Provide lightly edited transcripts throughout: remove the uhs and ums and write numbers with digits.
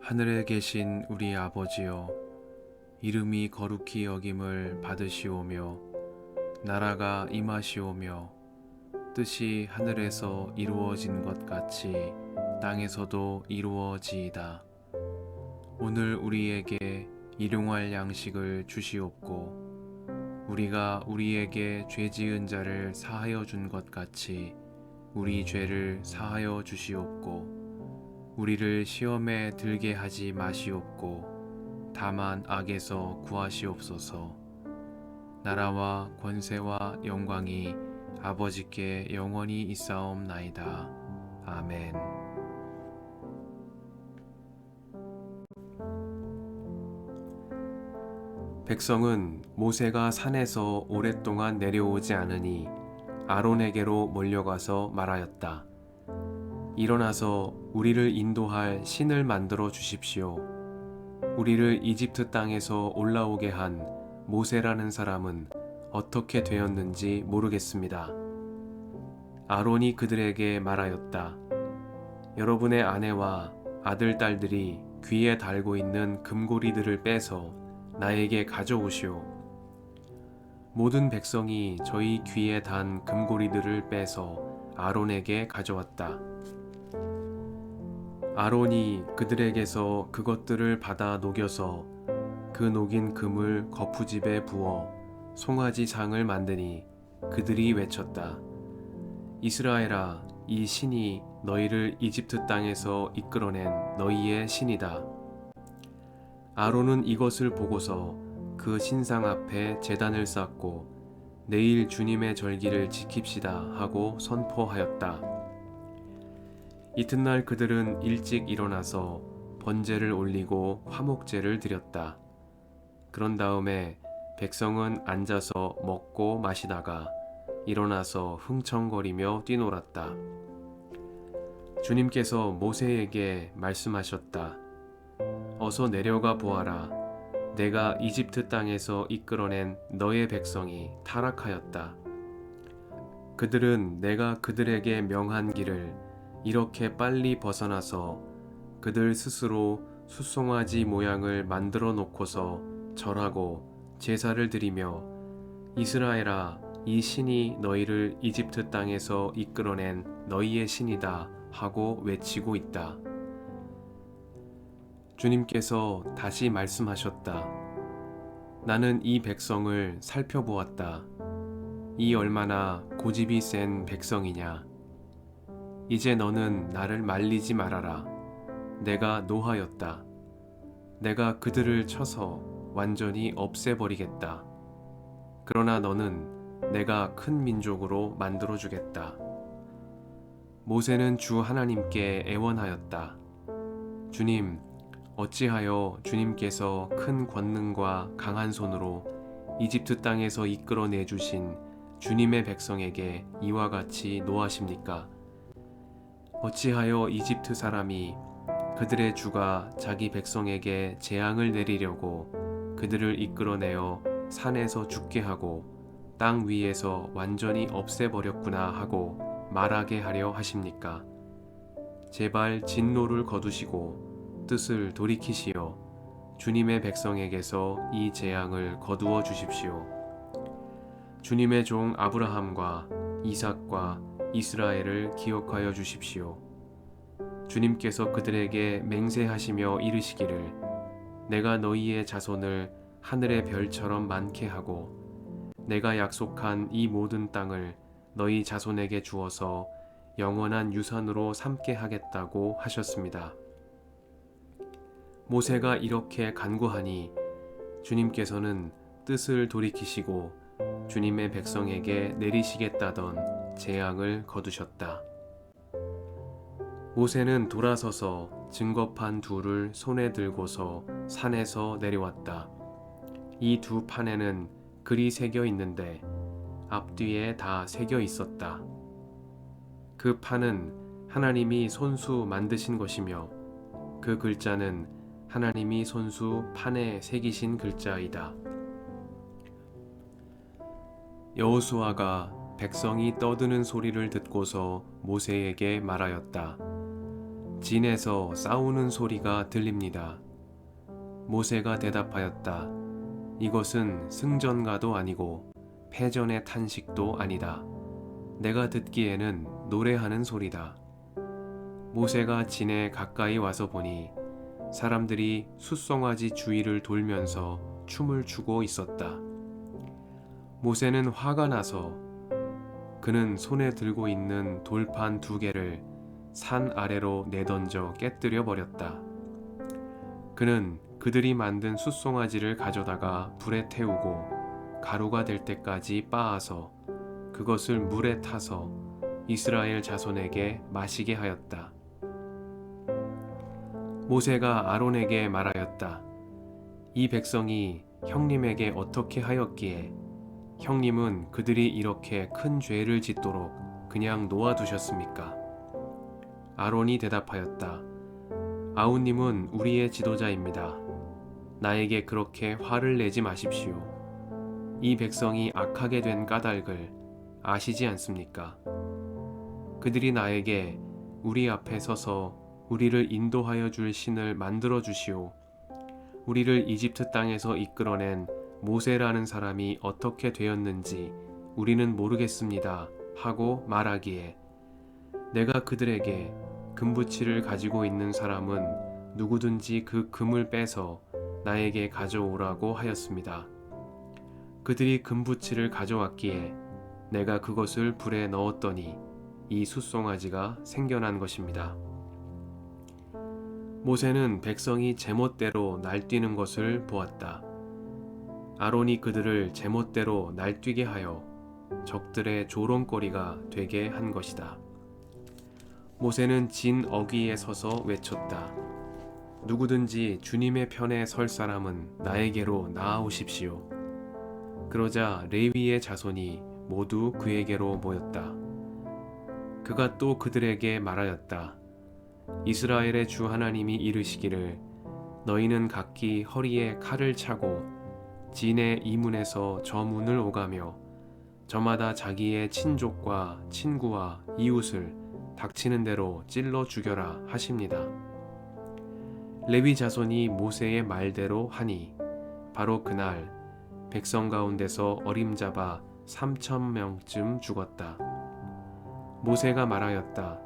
하늘에 계신 우리 아버지여, 이름이 거룩히 여김을 받으시오며 나라가 임하시오며 뜻이 하늘에서 이루어진 것 같이 땅에서도 이루어지이다. 오늘 우리에게 일용할 양식을 주시옵고 우리가 우리에게 죄 지은 자를 사하여 준 것 같이 우리 죄를 사하여 주시옵고 우리를 시험에 들게 하지 마시옵고 다만 악에서 구하시옵소서. 나라와 권세와 영광이 아버지께 영원히 있사옵나이다. 아멘. 백성은 모세가 산에서 오랫동안 내려오지 않으니 아론에게로 몰려가서 말하였다. 일어나서 우리를 인도할 신을 만들어 주십시오. 우리를 이집트 땅에서 올라오게 한 모세라는 사람은 어떻게 되었는지 모르겠습니다. 아론이 그들에게 말하였다. 여러분의 아내와 아들, 딸들이 귀에 달고 있는 금고리들을 빼서 나에게 가져오시오. 모든 백성이 저희 귀에 단 금고리들을 빼서 아론에게 가져왔다. 아론이 그들에게서 그것들을 받아 녹여서 그 녹인 금을 거푸집에 부어 송아지 상을 만드니 그들이 외쳤다. 이스라엘아, 이 신이 너희를 이집트 땅에서 이끌어낸 너희의 신이다. 아론은 이것을 보고서 그 신상 앞에 제단을 쌓고 내일 주님의 절기를 지킵시다 하고 선포하였다. 이튿날 그들은 일찍 일어나서 번제를 올리고 화목제를 드렸다. 그런 다음에 백성은 앉아서 먹고 마시다가 일어나서 흥청거리며 뛰놀았다. 주님께서 모세에게 말씀하셨다. 어서 내려가 보아라. 내가 이집트 땅에서 이끌어낸 너의 백성이 타락하였다. 그들은 내가 그들에게 명한 길을 이렇게 빨리 벗어나서 그들 스스로 숫송아지 모양을 만들어 놓고서 절하고 제사를 드리며 이스라엘아, 이 신이 너희를 이집트 땅에서 이끌어낸 너희의 신이다 하고 외치고 있다. 주님께서 다시 말씀하셨다. 나는 이 백성을 살펴보았다. 이 얼마나 고집이 센 백성이냐. 이제 너는 나를 말리지 말아라. 내가 노하였다. 내가 그들을 쳐서 완전히 없애버리겠다. 그러나 너는 내가 큰 민족으로 만들어주겠다. 모세는 주 하나님께 애원하였다. 주님, 어찌하여 주님께서 큰 권능과 강한 손으로 이집트 땅에서 이끌어내 주신 주님의 백성에게 이와 같이 노하십니까? 어찌하여 이집트 사람이 그들의 주가 자기 백성에게 재앙을 내리려고 그들을 이끌어내어 산에서 죽게 하고 땅 위에서 완전히 없애버렸구나 하고 말하게 하려 하십니까? 제발 진노를 거두시고 뜻을 돌이키시어 주님의 백성에게서 이 재앙을 거두어 주십시오. 주님의 종 아브라함과 이삭과 이스라엘을 기억하여 주십시오. 주님께서 그들에게 맹세하시며 이르시기를 내가 너희의 자손을 하늘의 별처럼 많게 하고 내가 약속한 이 모든 땅을 너희 자손에게 주어서 영원한 유산으로 삼게 하겠다고 하셨습니다. 모세가 이렇게 간구하니 주님께서는 뜻을 돌이키시고 주님의 백성에게 내리시겠다던 재앙을 거두셨다. 모세는 돌아서서 증거판 둘을 손에 들고서 산에서 내려왔다. 이 두 판에는 글이 새겨 있는데 앞뒤에 다 새겨 있었다. 그 판은 하나님이 손수 만드신 것이며 그 글자는 하나님이 손수 판에 새기신 글자이다. 여호수아가 백성이 떠드는 소리를 듣고서 모세에게 말하였다. 진에서 싸우는 소리가 들립니다. 모세가 대답하였다. 이것은 승전가도 아니고 패전의 탄식도 아니다. 내가 듣기에는 노래하는 소리다. 모세가 진에 가까이 와서 보니 사람들이 숫송아지 주위를 돌면서 춤을 추고 있었다. 모세는 화가 나서 그는 손에 들고 있는 돌판 2개를 산 아래로 내던져 깨뜨려 버렸다. 그는 그들이 만든 숫송아지를 가져다가 불에 태우고 가루가 될 때까지 빻아서 그것을 물에 타서 이스라엘 자손에게 마시게 하였다. 모세가 아론에게 말하였다. 이 백성이 형님에게 어떻게 하였기에 형님은 그들이 이렇게 큰 죄를 짓도록 그냥 놓아두셨습니까? 아론이 대답하였다. 아우님은 우리의 지도자입니다. 나에게 그렇게 화를 내지 마십시오. 이 백성이 악하게 된 까닭을 아시지 않습니까? 그들이 나에게 우리 앞에 서서 우리를 인도하여 줄 신을 만들어 주시오. 우리를 이집트 땅에서 이끌어낸 모세라는 사람이 어떻게 되었는지 우리는 모르겠습니다. 하고 말하기에 내가 그들에게 금붙이를 가지고 있는 사람은 누구든지 그 금을 빼서 나에게 가져오라고 하였습니다. 그들이 금붙이를 가져왔기에 내가 그것을 불에 넣었더니 이 숫송아지가 생겨난 것입니다. 모세는 백성이 제멋대로 날뛰는 것을 보았다. 아론이 그들을 제멋대로 날뛰게 하여 적들의 조롱거리가 되게 한 것이다. 모세는 진 어귀에 서서 외쳤다. 누구든지 주님의 편에 설 사람은 나에게로 나아오십시오. 그러자 레위의 자손이 모두 그에게로 모였다. 그가 또 그들에게 말하였다. 이스라엘의 주 하나님이 이르시기를 너희는 각기 허리에 칼을 차고 진의 이 문에서 저 문을 오가며 저마다 자기의 친족과 친구와 이웃을 닥치는 대로 찔러 죽여라 하십니다. 레위 자손이 모세의 말대로 하니 바로 그날 백성 가운데서 어림잡아 3,000명쯤 죽었다. 모세가 말하였다.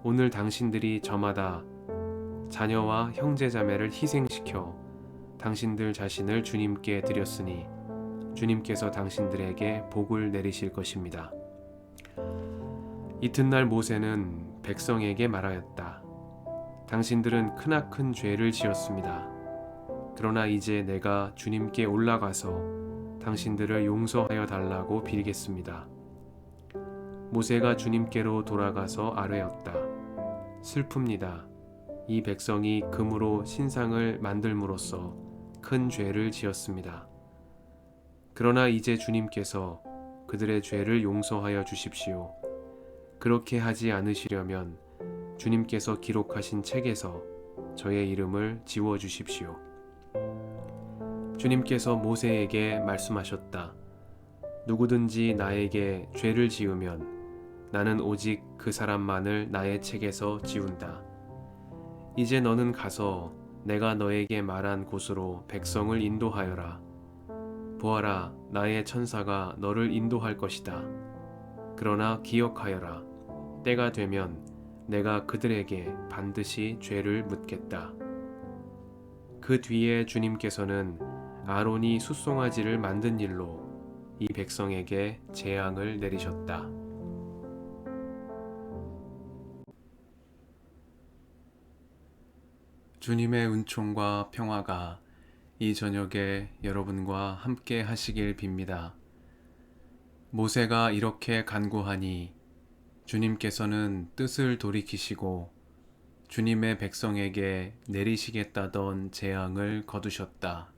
오늘 당신들이 저마다 자녀와 형제자매를 희생시켜 당신들 자신을 주님께 드렸으니 주님께서 당신들에게 복을 내리실 것입니다. 이튿날 모세는 백성에게 말하였다. 당신들은 크나큰 죄를 지었습니다. 그러나 이제 내가 주님께 올라가서 당신들을 용서하여 달라고 빌겠습니다. 모세가 주님께로 돌아가서 아뢰었다. 슬픕니다. 이 백성이 금으로 신상을 만들므로써 큰 죄를 지었습니다. 그러나 이제 주님께서 그들의 죄를 용서하여 주십시오. 그렇게 하지 않으시려면 주님께서 기록하신 책에서 저의 이름을 지워 주십시오. 주님께서 모세에게 말씀하셨다. 누구든지 나에게 죄를 지으면 나는 오직 그 사람만을 나의 책에서 지운다. 이제 너는 가서 내가 너에게 말한 곳으로 백성을 인도하여라. 보아라, 나의 천사가 너를 인도할 것이다. 그러나 기억하여라. 때가 되면 내가 그들에게 반드시 죄를 묻겠다. 그 뒤에 주님께서는 아론이 숫송아지를 만든 일로 이 백성에게 재앙을 내리셨다. 주님의 은총과 평화가 이 저녁에 여러분과 함께 하시길 빕니다. 모세가 이렇게 간구하니 주님께서는 뜻을 돌이키시고 주님의 백성에게 내리시겠다던 재앙을 거두셨다.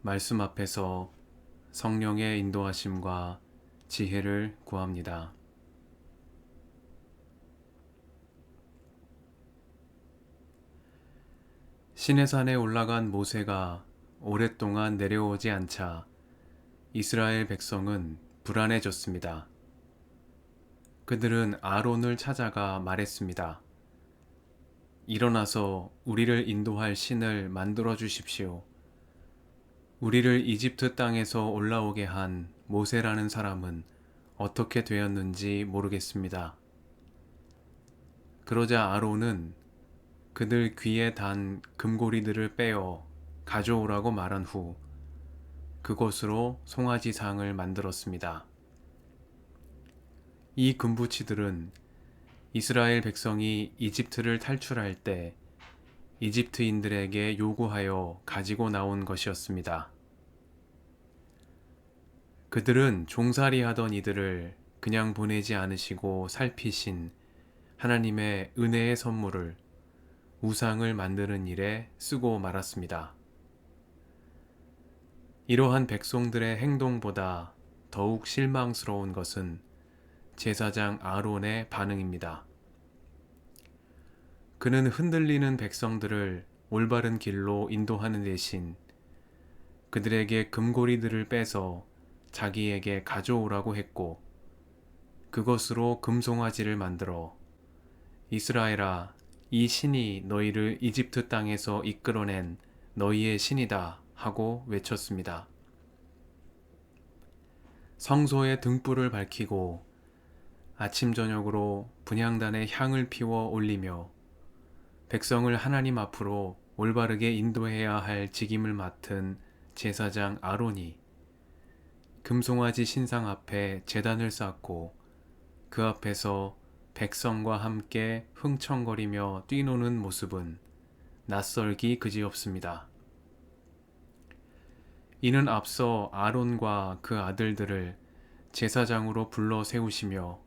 말씀 앞에서 성령의 인도하심과 지혜를 구합니다. 시내산에 올라간 모세가 오랫동안 내려오지 않자 이스라엘 백성은 불안해졌습니다. 그들은 아론을 찾아가 말했습니다. 일어나서 우리를 인도할 신을 만들어 주십시오. 우리를 이집트 땅에서 올라오게 한 모세라는 사람은 어떻게 되었는지 모르겠습니다. 그러자 아론은 그들 귀에 단 금고리들을 빼어 가져오라고 말한 후 그것으로 송아지상을 만들었습니다. 이 금부치들은 이스라엘 백성이 이집트를 탈출할 때 이집트인들에게 요구하여 가지고 나온 것이었습니다. 그들은 종살이 하던 이들을 그냥 보내지 않으시고 살피신 하나님의 은혜의 선물을 우상을 만드는 일에 쓰고 말았습니다. 이러한 백성들의 행동보다 더욱 실망스러운 것은 제사장 아론의 반응입니다. 그는 흔들리는 백성들을 올바른 길로 인도하는 대신 그들에게 금고리들을 빼서 자기에게 가져오라고 했고 그것으로 금송아지를 만들어 이스라엘아, 이 신이 너희를 이집트 땅에서 이끌어낸 너희의 신이다 하고 외쳤습니다. 성소의 등불을 밝히고 아침 저녁으로 분향단에 향을 피워 올리며 백성을 하나님 앞으로 올바르게 인도해야 할 직임을 맡은 제사장 아론이 금송아지 신상 앞에 제단을 쌓고 그 앞에서 백성과 함께 흥청거리며 뛰노는 모습은 낯설기 그지없습니다. 이는 앞서 아론과 그 아들들을 제사장으로 불러 세우시며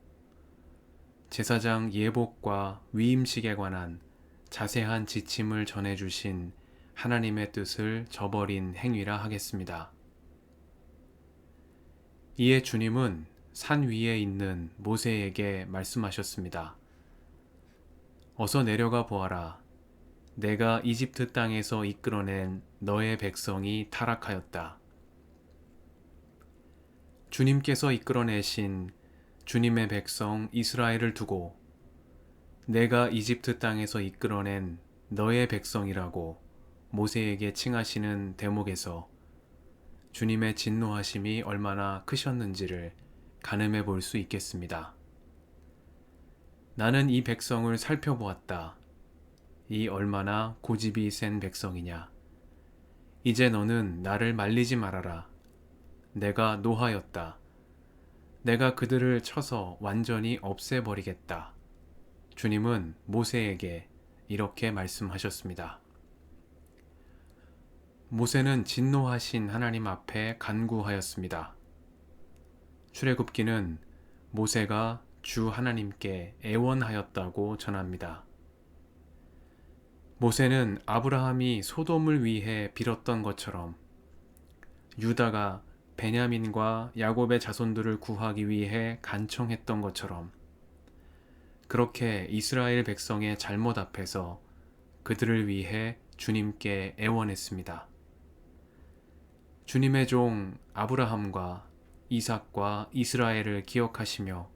제사장 예복과 위임식에 관한 자세한 지침을 전해주신 하나님의 뜻을 저버린 행위라 하겠습니다. 이에 주님은 산 위에 있는 모세에게 말씀하셨습니다. 어서 내려가 보아라. 내가 이집트 땅에서 이끌어낸 너의 백성이 타락하였다. 주님께서 이끌어내신 주님의 백성 이스라엘을 두고 내가 이집트 땅에서 이끌어낸 너의 백성이라고 모세에게 칭하시는 대목에서 주님의 진노하심이 얼마나 크셨는지를 가늠해 볼 수 있겠습니다. 나는 이 백성을 살펴보았다. 이 얼마나 고집이 센 백성이냐. 이제 너는 나를 말리지 말아라. 내가 노하였다. 내가 그들을 쳐서 완전히 없애버리겠다. 주님은 모세에게 이렇게 말씀하셨습니다. 모세는 진노하신 하나님 앞에 간구하였습니다. 출애굽기는 모세가 주 하나님께 애원하였다고 전합니다. 모세는 아브라함이 소돔을 위해 빌었던 것처럼 유다가 베냐민과 야곱의 자손들을 구하기 위해 간청했던 것처럼 그렇게 이스라엘 백성의 잘못 앞에서 그들을 위해 주님께 애원했습니다. 주님의 종 아브라함과 이삭과 이스라엘을 기억하시며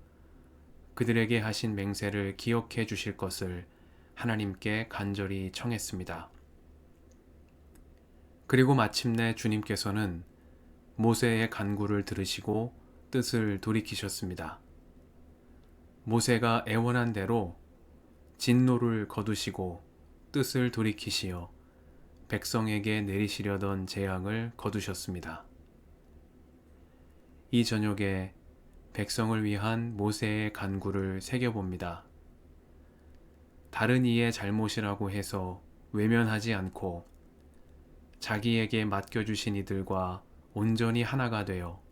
그들에게 하신 맹세를 기억해 주실 것을 하나님께 간절히 청했습니다. 그리고 마침내 주님께서는 모세의 간구를 들으시고 뜻을 돌이키셨습니다. 모세가 애원한 대로 진노를 거두시고 뜻을 돌이키시어 백성에게 내리시려던 재앙을 거두셨습니다. 이 저녁에 백성을 위한 모세의 간구를 새겨봅니다. 다른 이의 잘못이라고 해서 외면하지 않고 자기에게 맡겨주신 이들과 온전히 하나가 되어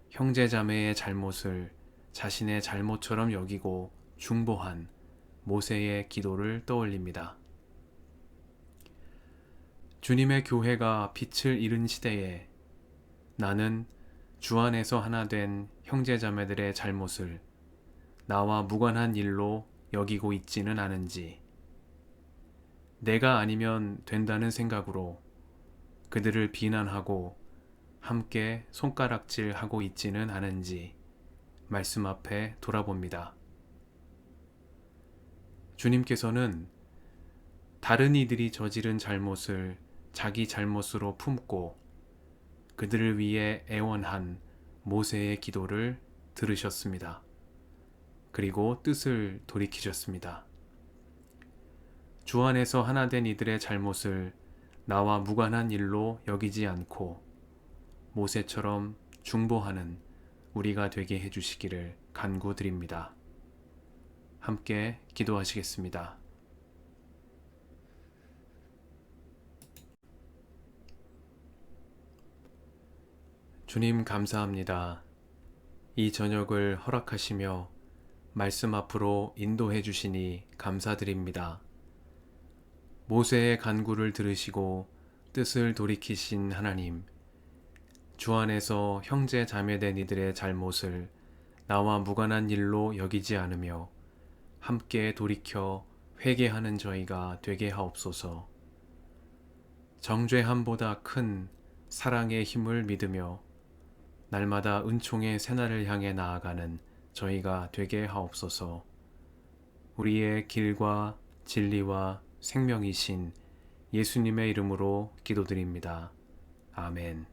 형제자매의 잘못을 자신의 잘못처럼 여기고 중보한 모세의 기도를 떠올립니다. 주님의 교회가 빛을 잃은 시대에 나는 주 안에서 하나 된 형제자매들의 잘못을 나와 무관한 일로 여기고 있지는 않은지, 내가 아니면 된다는 생각으로 그들을 비난하고 함께 손가락질하고 있지는 않은지 말씀 앞에 돌아봅니다. 주님께서는 다른 이들이 저지른 잘못을 자기 잘못으로 품고 그들을 위해 애원한 모세의 기도를 들으셨습니다. 그리고 뜻을 돌이키셨습니다. 주 안에서 하나 된 이들의 잘못을 나와 무관한 일로 여기지 않고 모세처럼 중보하는 우리가 되게 해주시기를 간구드립니다. 함께 기도하시겠습니다. 주님 감사합니다. 이 저녁을 허락하시며 말씀 앞으로 인도해 주시니 감사드립니다. 모세의 간구를 들으시고 뜻을 돌이키신 하나님, 주 안에서 형제 자매된 이들의 잘못을 나와 무관한 일로 여기지 않으며 함께 돌이켜 회개하는 저희가 되게 하옵소서. 정죄함보다 큰 사랑의 힘을 믿으며 날마다 은총의 새날을 향해 나아가는 저희가 되게 하옵소서. 우리의 길과 진리와 생명이신 예수님의 이름으로 기도드립니다. 아멘.